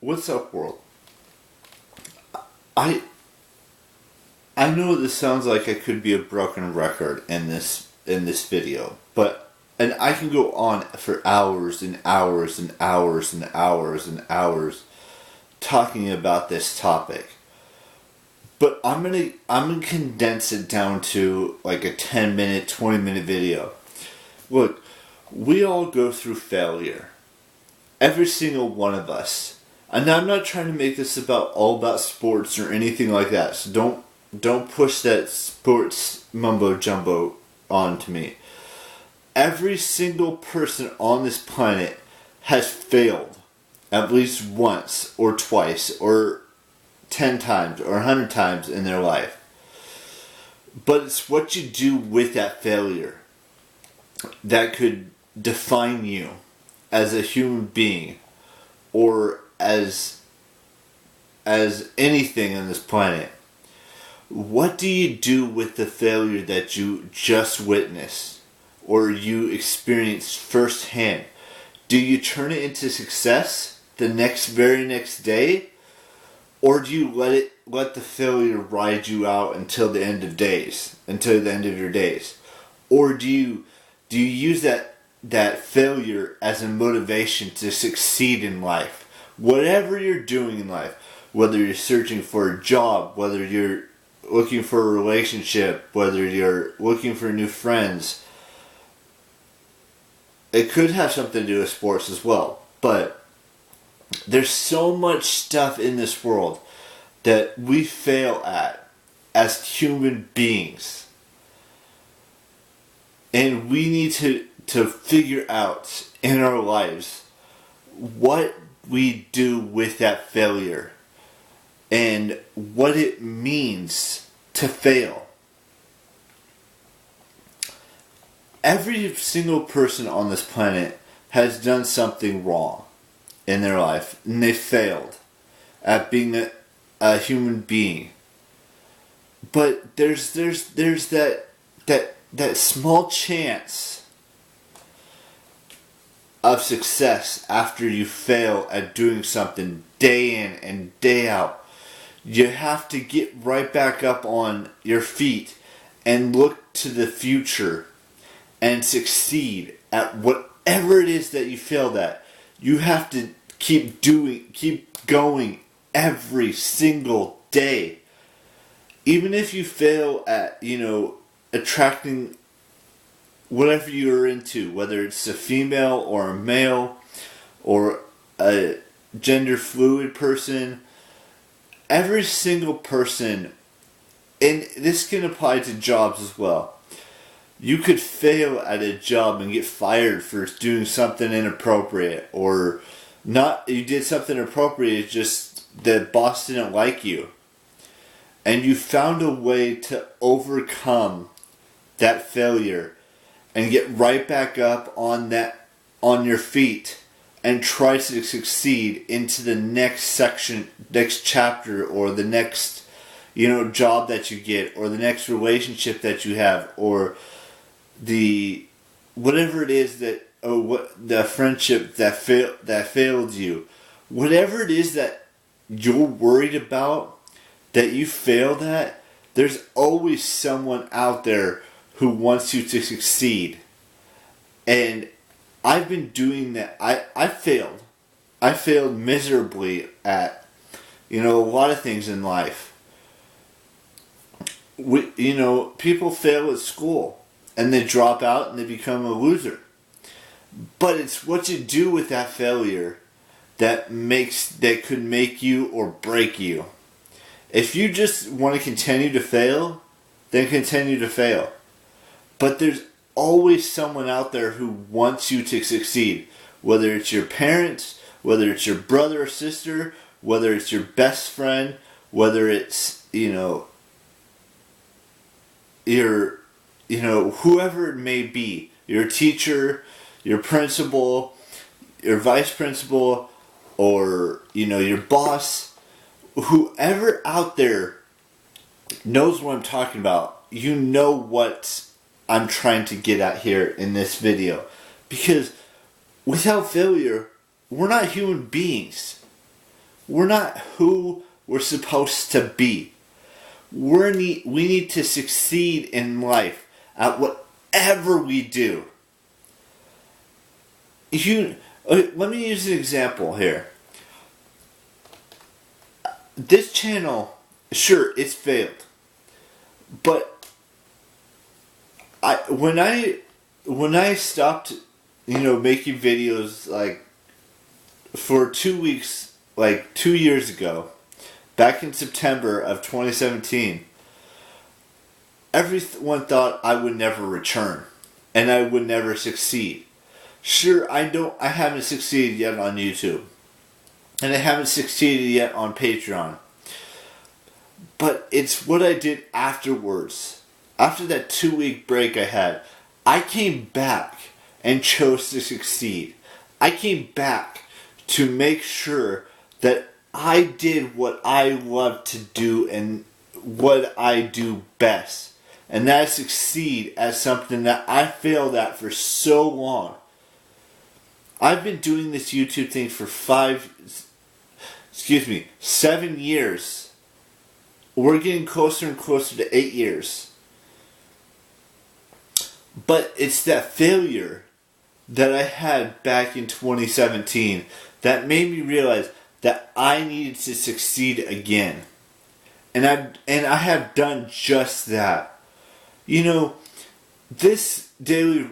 What's up, world? I I know this sounds like I could be a broken record in this video, but and I can go on for hours and hours and hours and hours and hours talking about this topic. But I'm gonna condense it down to like a 10-minute, 20-minute video. Look, we all go through failure. Every single one of us. And I'm not trying to make this all about sports or anything like that. So don't push that sports mumbo jumbo onto me. Every single person on this planet has failed at least once or twice or 10 times or 100 times in their life. But it's what you do with that failure that could define you as a human being or as anything on this planet. What do you do with the failure that you just witnessed or you experienced firsthand? Do you turn it into success the very next day? Or do you let the failure ride you out until the end of your days? Or do you use that failure as a motivation to succeed in life? Whatever you're doing in life, whether you're searching for a job, whether you're looking for a relationship, whether you're looking for new friends, it could have something to do with sports as well. But there's so much stuff in this world that we fail at as human beings. And we need to figure out in our lives what we do with that failure and what it means to fail. Every single person on this planet has done something wrong in their life, and they failed at being a human being. But there's that small chance of success after you fail at doing something day in and day out. You have to get right back up on your feet and look to the future and succeed at whatever it is that you failed at. You have to keep going every single day. Even if you fail at, attracting whatever you're into, whether it's a female or a male or a gender fluid person, every single person, and this can apply to jobs as well. You could fail at a job and get fired for doing something inappropriate, or not. You did something appropriate, just the boss didn't like you, and you found a way to overcome that failure and get right back up on your feet and try to succeed into the next chapter, or the next, job that you get, or the next relationship that you have, or the whatever it is the friendship that failed you, whatever it is that you're worried about that you failed at. There's always someone out there who wants you to succeed. And I've been doing that. I failed. I failed miserably at, a lot of things in life. People fail at school and they drop out and they become a loser. But it's what you do with that failure that could make you or break you. If you just want to continue to fail, then continue to fail. But there's always someone out there who wants you to succeed. Whether it's your parents, whether it's your brother or sister, whether it's your best friend, whether it's, whoever it may be, your teacher, your principal, your vice principal, or, your boss, whoever out there knows what I'm talking about. You know what I'm trying to get at here in this video. Because without failure, we're not human beings. We're not who we're supposed to be. We need to succeed in life at whatever we do. Let me use an example here. This channel, sure, it's failed, but when I stopped, making videos like for 2 weeks, like 2 years ago, back in September of 2017, everyone thought I would never return and I would never succeed. Sure, I haven't succeeded yet on YouTube. And I haven't succeeded yet on Patreon. But it's what I did afterwards. After that 2-week break I had, I came back and chose to succeed. I came back to make sure that I did what I love to do and what I do best. And that is succeed at something that I failed at for so long. I've been doing this YouTube thing for 7 years. We're getting closer and closer to 8 years. But it's that failure that I had back in 2017 that made me realize that I needed to succeed again. And I have done just that. This daily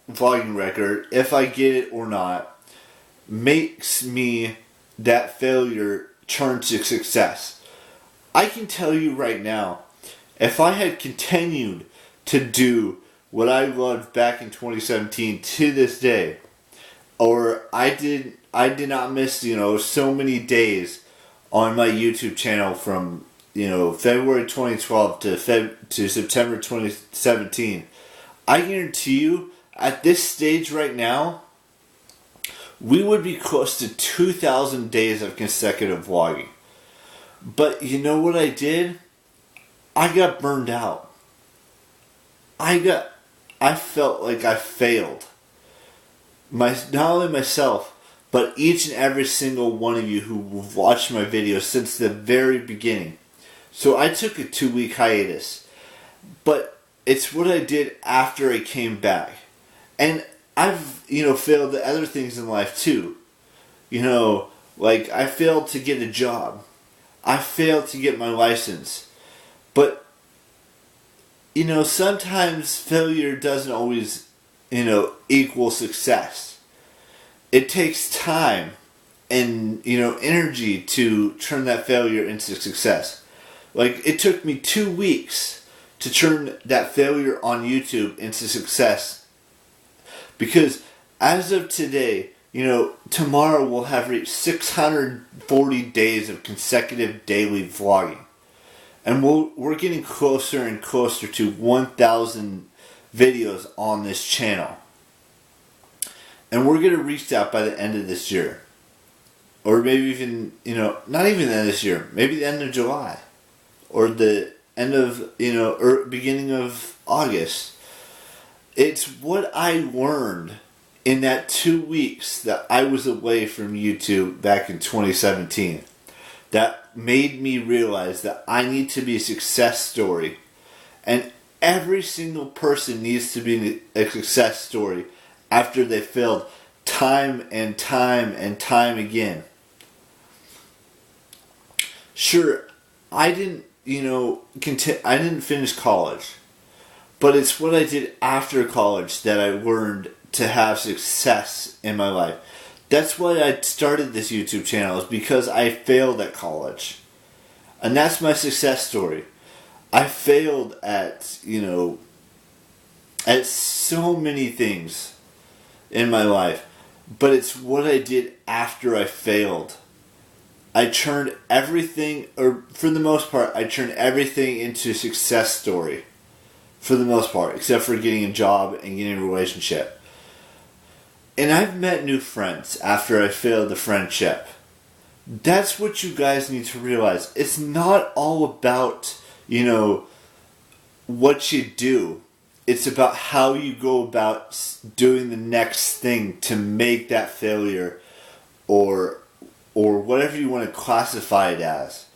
vlogging record, if I get it or not, makes me that failure turn to success. I can tell you right now, if I had continued to do what I loved back in 2017 to this day, or I did not miss, so many days on my YouTube channel from, February 2012 to September 2017, I guarantee you, at this stage right now, we would be close to 2,000 days of consecutive vlogging. But you know what I did? I got burned out. I felt like I failed. Not only myself, but each and every single one of you who have watched my videos since the very beginning. So I took a 2-week hiatus. But it's what I did after I came back. And I've, failed at other things in life too. Like I failed to get a job. I failed to get my license. But, sometimes failure doesn't always, equal success. It takes time and, energy to turn that failure into success. Like, it took me 2 weeks to turn that failure on YouTube into success. Because as of today, tomorrow we'll have reached 640 days of consecutive daily vlogging. And we're getting closer and closer to 1,000 videos on this channel. And we're going to reach that by the end of this year. Or maybe even, not even the end of this year. Maybe the end of July. Or the end of, or beginning of August. It's what I learned in that 2 weeks that I was away from YouTube back in 2017 that made me realize that I need to be a success story. And every single person needs to be a success story after they failed time and time and time again. Sure, I didn't, I didn't finish college. But it's what I did after college that I learned to have success in my life. That's why I started this YouTube channel, is because I failed at college. And that's my success story. I failed at, at so many things in my life. But it's what I did after I failed. I turned everything, or for the most part, I turned everything into a success story. For the most part, except for getting a job and getting a relationship. And I've met new friends after I failed the friendship. That's what you guys need to realize. It's not all about, what you do. It's about how you go about doing the next thing to make that failure or or whatever you want to classify it as,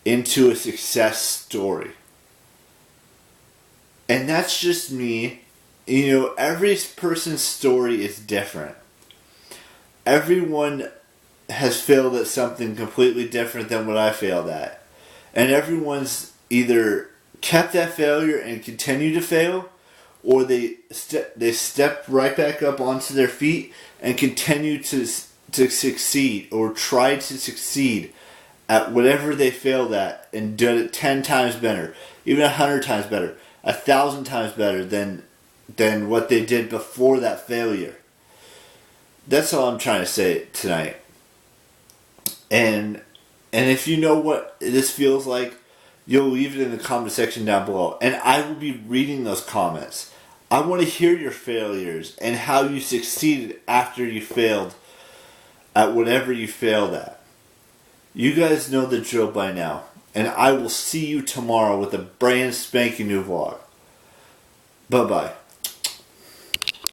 into a success story. And that's just me. You know, every person's story is different. Everyone has failed at something completely different than what I failed at. And everyone's either kept that failure and continue to fail, or they step right back up onto their feet and continue to succeed, or try to succeed at whatever they failed at and did it 10 times better, even 100 times better, 1,000 times better than what they did before that failure. That's all I'm trying to say tonight. And if you know what this feels like, you'll leave it in the comment section down below. And I will be reading those comments. I want to hear your failures and how you succeeded after you failed at whatever you failed at. You guys know the drill by now. And I will see you tomorrow with a brand spanking new vlog. Bye-bye.